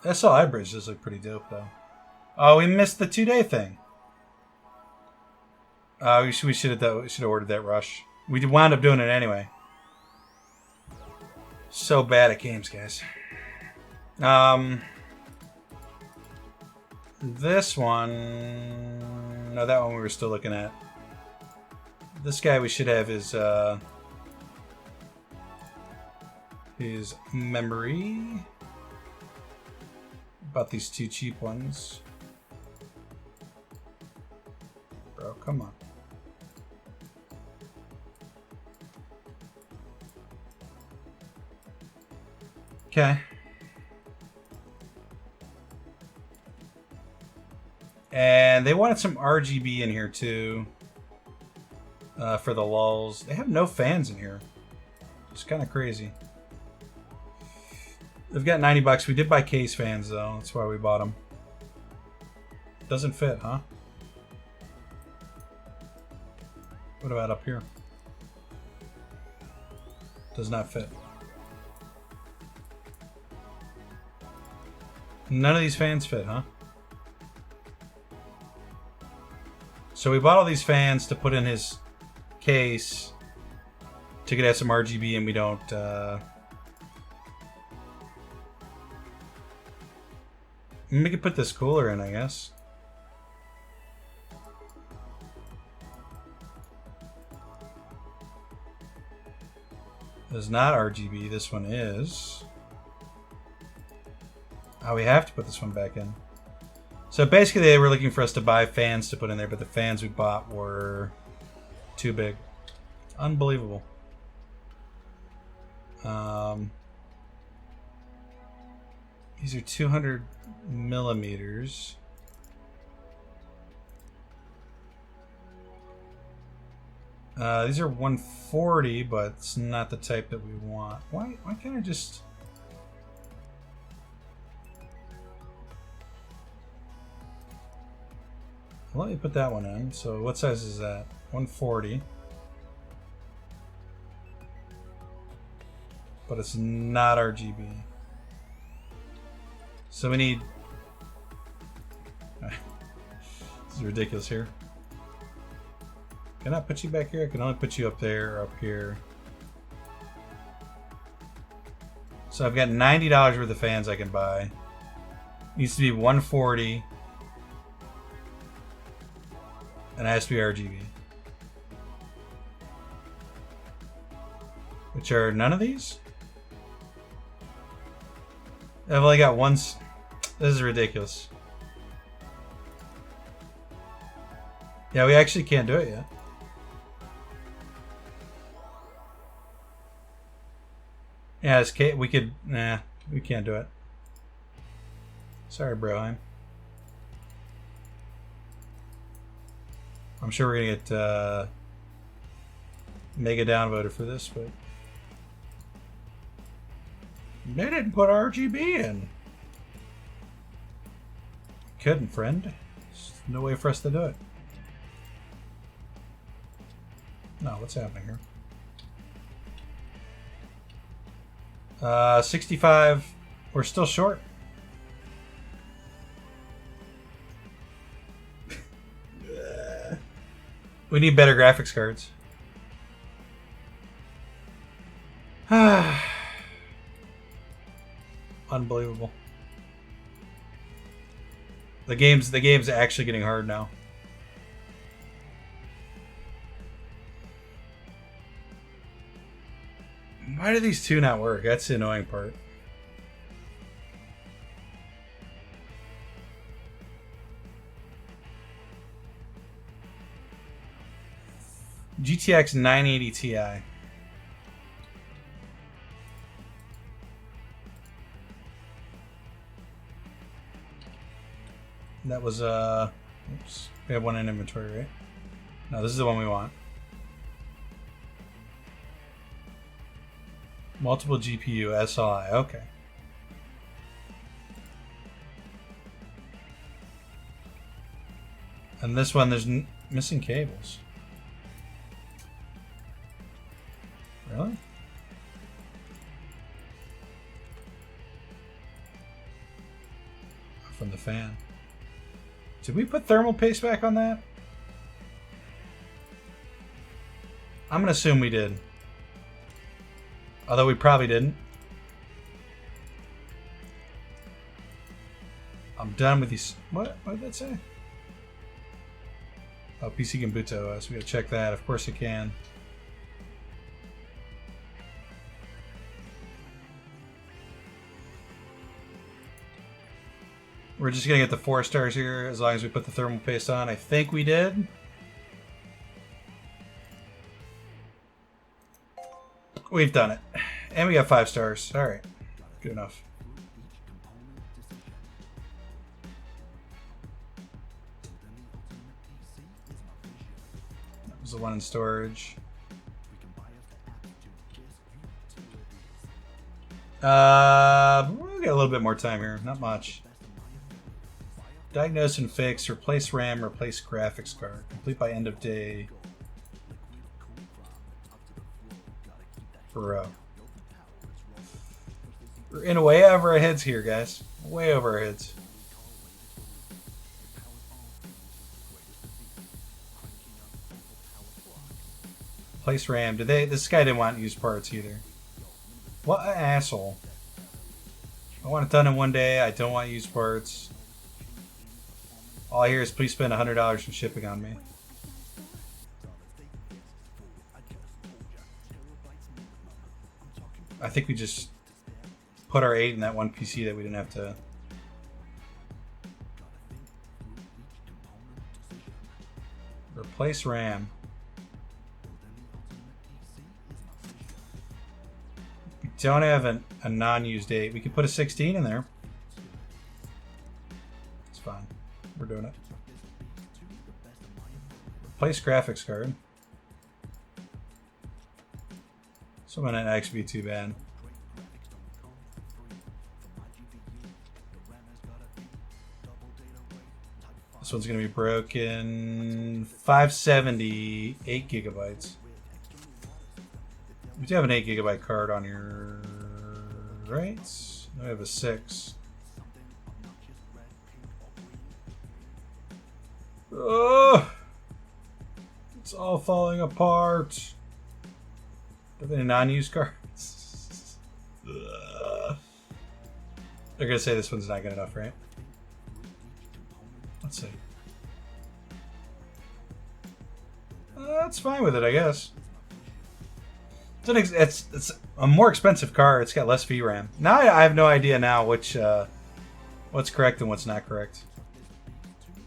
SLI bridge does look pretty dope, though. Oh, we missed the 2-day thing. We should have ordered that rush. We wound up doing it anyway. So bad at games, guys. This one... No, that one we were still looking at. This guy we should have his memory. About these two cheap ones. Bro, come on. Okay. And they wanted some RGB in here too. For the lulls. They have no fans in here. It's kind of crazy. They've got $90. We did buy case fans though. That's why we bought them. Doesn't fit, huh? What about up here? Does not fit. None of these fans fit, huh? So we bought all these fans to put in his case to get some RGB, and we don't we could put this cooler in, I guess. It's not RGB. This one is. Oh, we have to put this one back in. So basically they were looking for us to buy fans to put in there, but the fans we bought were too big. Unbelievable. These are 200 millimeters. These are 140, but it's not the type that we want. Why can't I just... Let me put that one in. So what size is that? 140. But it's not RGB. So we need... This is ridiculous here. Can I put you back here? I can only put you up there or up here. So I've got $90 worth of fans I can buy. Needs to be 140. And it has to be RGB. Which are none of these? I've only got one. This is ridiculous. Yeah, we actually can't do it yet. Yeah, it's we could. Nah, we can't do it. Sorry, bro. I'm sure we're gonna get mega downvoted for this, but they didn't put RGB in. Couldn't, friend. There's no way for us to do it. No, what's happening here? 65. We're still short. We need better graphics cards. Unbelievable. The game's actually getting hard now. Why do these two not work? That's the annoying part. GTX 980 Ti. That was oops. We have one in inventory, right? No, this is the one we want. Multiple GPU SLI. Okay. And this one, there's missing cables. Really? From the fan. Did we put thermal paste back on that? I'm gonna assume we did. Although we probably didn't. I'm done with these. What did that say? Oh, PC can boot to OS. We gotta check that. Of course it can. We're just gonna get the 4 stars here as long as we put the thermal paste on. I think we did. We've done it. And we got 5 stars. Alright. Good enough. That was the one in storage. We'll get a little bit more time here. Not much. Diagnose and fix. Replace RAM. Replace graphics card. Complete by end of day. Bro. We're in way over our heads here, guys. Way over our heads. Place RAM. This guy didn't want used parts either. What an asshole. I want it done in one day. I don't want used parts. All I hear is please spend $100 for shipping on me. I think we just put our 8 in that one PC that we didn't have to. Replace RAM. We don't have a non-used 8. We could put a 16 in there. It's fine. We're doing it. Replace graphics card. So it might not actually be too bad. This one's going to be broken. 570, 8 gigabytes. We do have an 8 gigabyte card on here, right? No, we have a 6. Oh, it's all falling apart. Are they non-used cards? They're gonna say this one's not good enough, right? Let's see. That's fine with it, I guess. It's a more expensive card. It's got less VRAM. Now I have no idea now which what's correct and what's not correct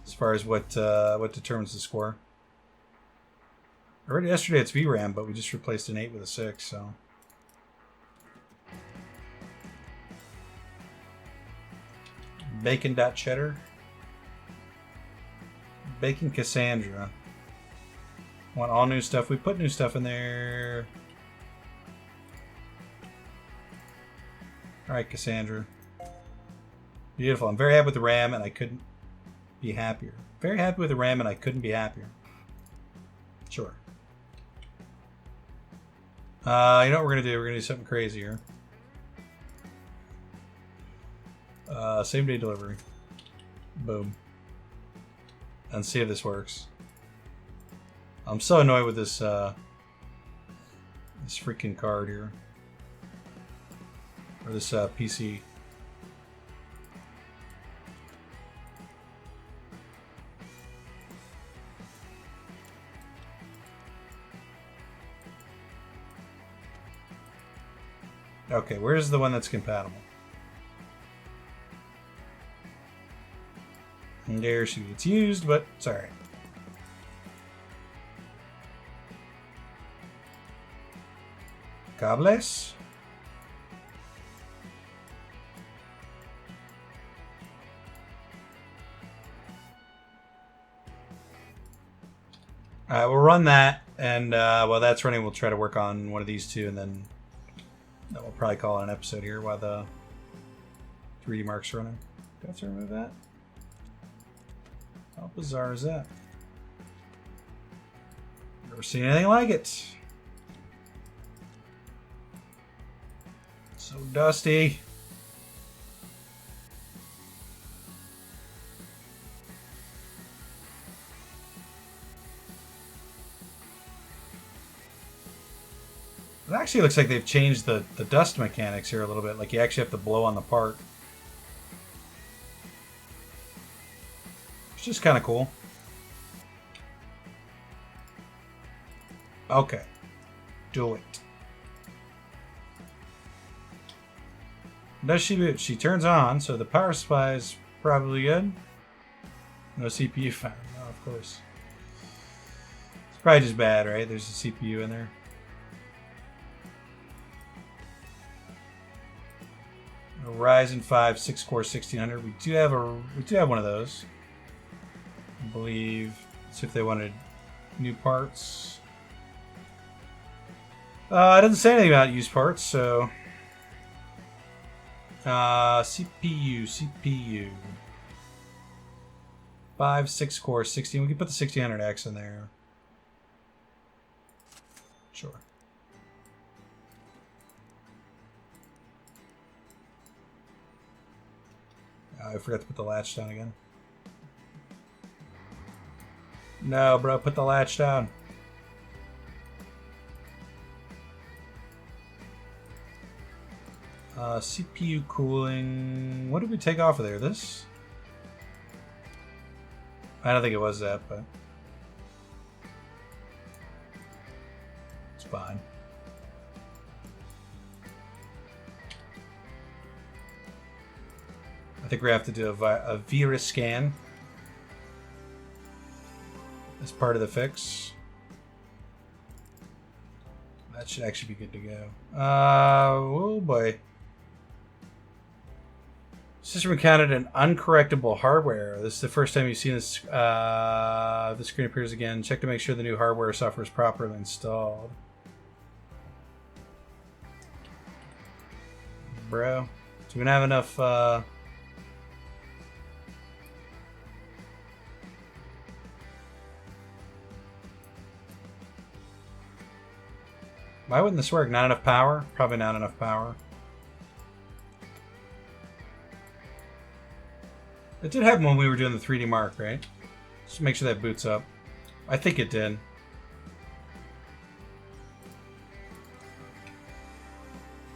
as far as what determines the score. I read yesterday it's VRAM, but we just replaced an 8 with a 6, so. Bacon.cheddar. Bacon Cassandra. Want all new stuff. We put new stuff in there. Alright, Cassandra. Beautiful. I'm very happy with the RAM and I couldn't be happier. Very happy with the RAM and I couldn't be happier. Sure. You know what we're going to do? We're going to do something crazy here. Same day delivery. Boom. And see if this works. I'm so annoyed with this this freaking card here. Or this PC. Okay, where's the one that's compatible? And there she gets used, but it's alright. Cables. Alright, we'll run that, and while that's running, we'll try to work on one of these two, and then we'll probably call it an episode here while the 3D mark's running. Do I have to remove that? How bizarre is that? Never seen anything like it. So dusty. It actually looks like they've changed the dust mechanics here a little bit. Like you actually have to blow on the part. It's just kind of cool. Okay. Do it. Does she boot? She turns on, so the power supply is probably good. No CPU fire. No, of course. It's probably just bad, right? There's a CPU in there. A Ryzen 5 6-core 1600. We do have one of those. I believe. Let's see if they wanted new parts. It doesn't say anything about used parts, so CPU 5 6-core 16. We can put the 1600X in there. Sure. I forgot to put the latch down again. No, bro, put the latch down. CPU cooling. What did we take off of there? This? I don't think it was that, but it's fine. I think we have to do a virus scan as part of the fix. That should actually be good to go. Oh boy. System encountered an uncorrectable hardware error. This is the first time you've seen this. The screen appears again. Check to make sure the new hardware software is properly installed. bro. Do we not have enough, Why wouldn't this work? Not enough power? Probably not enough power. It did happen when we were doing the 3D mark, right? Just make sure that boots up. I think it did.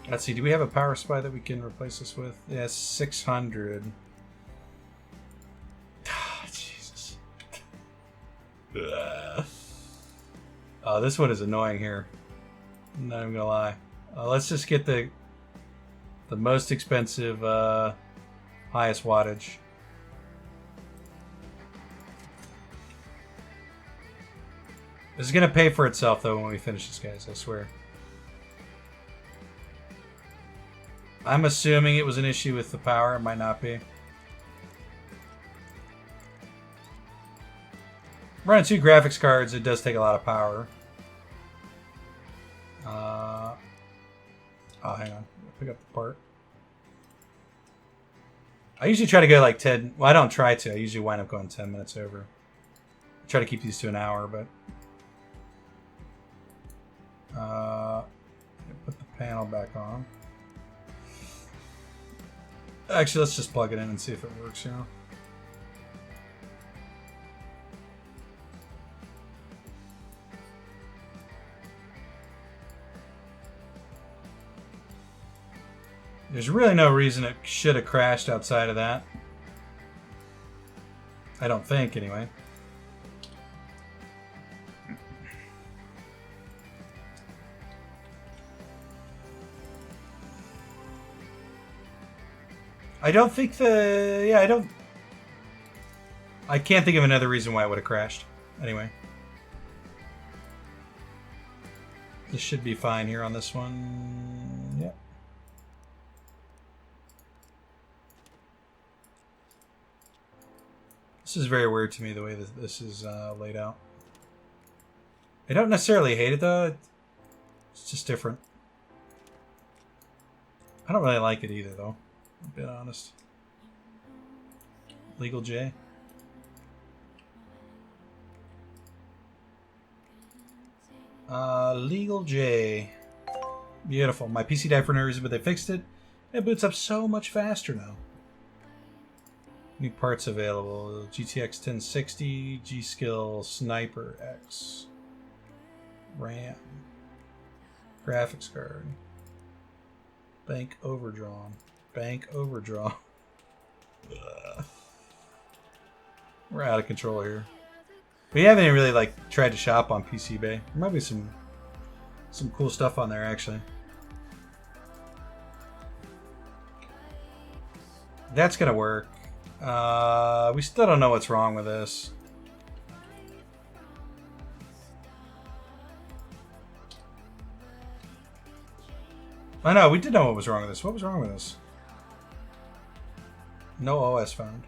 Let's see, do we have a power supply that we can replace this with? Yeah, 600. Jesus. Oh, this one is annoying here. I'm not even gonna lie. Let's just get the most expensive, highest wattage. This is gonna pay for itself though when we finish this, guys. I swear. I'm assuming it was an issue with the power. It might not be. Running 2 graphics cards, it does take a lot of power. Oh, hang on. Pick up the part. I usually try to go like 10. Well, I don't try to. I usually wind up going 10 minutes over. I try to keep these to an hour, but. Put the panel back on. Actually, let's just plug it in and see if it works, you know. There's really no reason it should have crashed outside of that. I don't think, anyway. I don't think the... Yeah, I can't think of another reason why it would have crashed. Anyway. This should be fine here on this one. Yep. This is very weird to me, the way that this is laid out. I don't necessarily hate it, though. It's just different. I don't really like it either, though. A bit honest. Legal J. Legal J. Beautiful. My PC died for no reason, but they fixed it. It boots up so much faster now. New parts available. GTX 1060, G-Skill, Sniper X. RAM. Graphics card. Bank overdrawn. Bank overdraw. We're out of control here. We haven't even really like tried to shop on PC Bay. There might be some cool stuff on there actually. That's gonna work. We still don't know what's wrong with this. I know, we did know what was wrong with this. What was wrong with this? No OS found.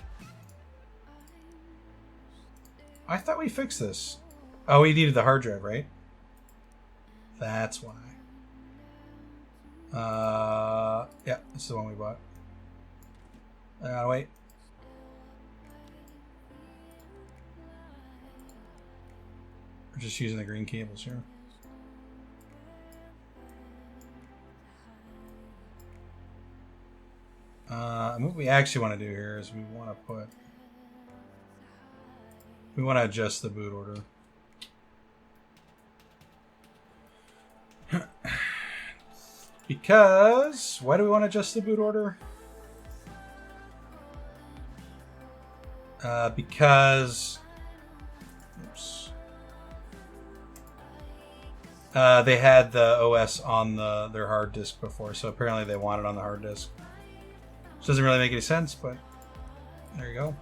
I thought we fixed this. Oh, we needed the hard drive, right? That's why. Yeah, this is the one we bought. Wait. We're just using the green cables here. What we actually want to do here is we want to adjust the boot order. Because, why do we want to adjust the boot order? Because, oops. They had the OS on their hard disk before, so apparently they want it on the hard disk. Which doesn't really make any sense, but there you go.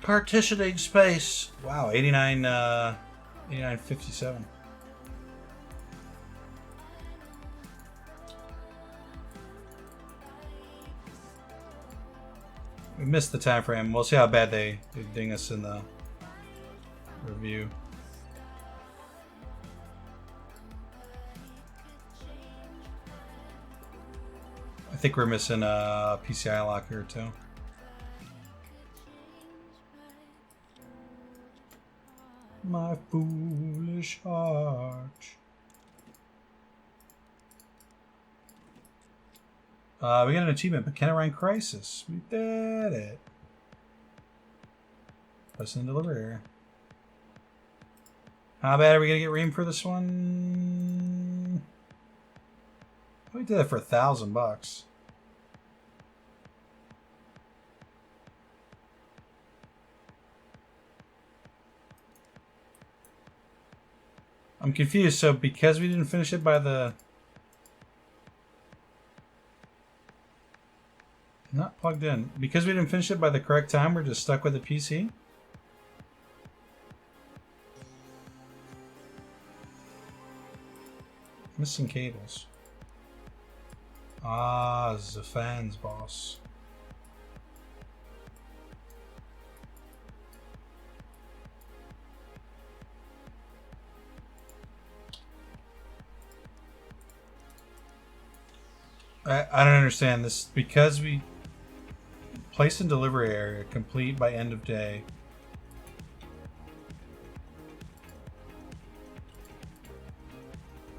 Partitioning space. Wow, 8957. We missed the time frame. We'll see how bad they ding us in the review. I think we're missing a PCI lock here too. My foolish heart. We got an achievement, McKenna Crisis. We did it. Listen and deliver here. How bad are we gonna get reamed for this one? We did that for $1,000. I'm confused. So because we didn't finish it by the... Not plugged in. Because we didn't finish it by the correct time, we're just stuck with the PC? Missing cables. Ah, the fans, boss. I don't understand this. Because we place in delivery area complete by end of day.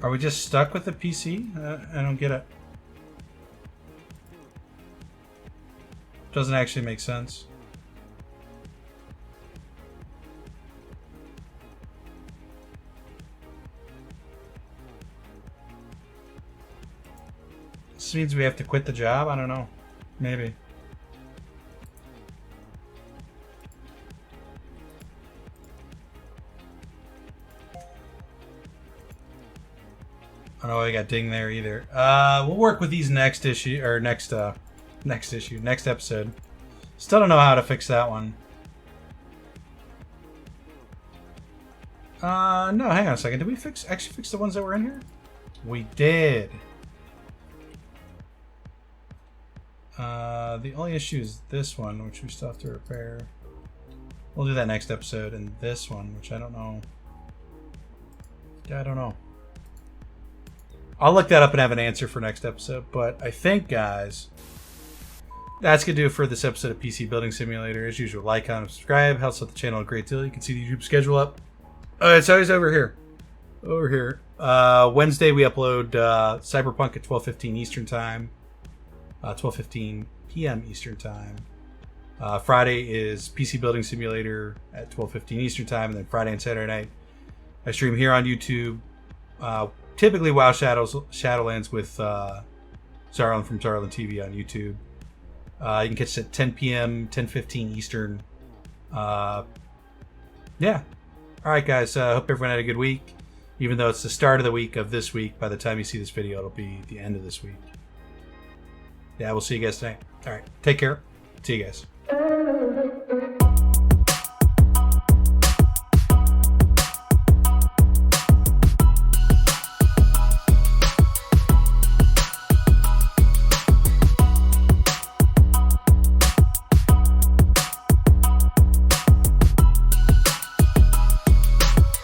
Are we just stuck with the PC? I don't get it. Doesn't actually make sense. This means we have to quit the job? I don't know. Maybe. I don't know why I got ding there either. We'll work with these next issue, or next episode. Still don't know how to fix that one. No, hang on a second. Did we actually fix the ones that were in here? We did. The only issue is this one, which we still have to repair. We'll do that next episode, and this one, which I don't know. Yeah, I don't know. I'll look that up and have an answer for next episode. But I think, guys, that's going to do it for this episode of PC Building Simulator. As usual, like, comment, subscribe. Helps out the channel a great deal. You can see the YouTube schedule up. It's always over here. Over here. Wednesday, we upload Cyberpunk at 12:15 Eastern Time. 12:15 p.m. Eastern Time. Friday is PC Building Simulator at 12:15 Eastern Time. And then Friday and Saturday night, I stream here on YouTube. Typically WoW Shadowlands with Zarlan from Zarlan TV on YouTube. You can catch it at 10 p.m., 10:15 Eastern. Yeah. Alright, guys. Hope everyone had a good week. Even though it's the start of the week of this week, by the time you see this video, it'll be the end of this week. Yeah, we'll see you guys tonight. Alright, take care. See you guys.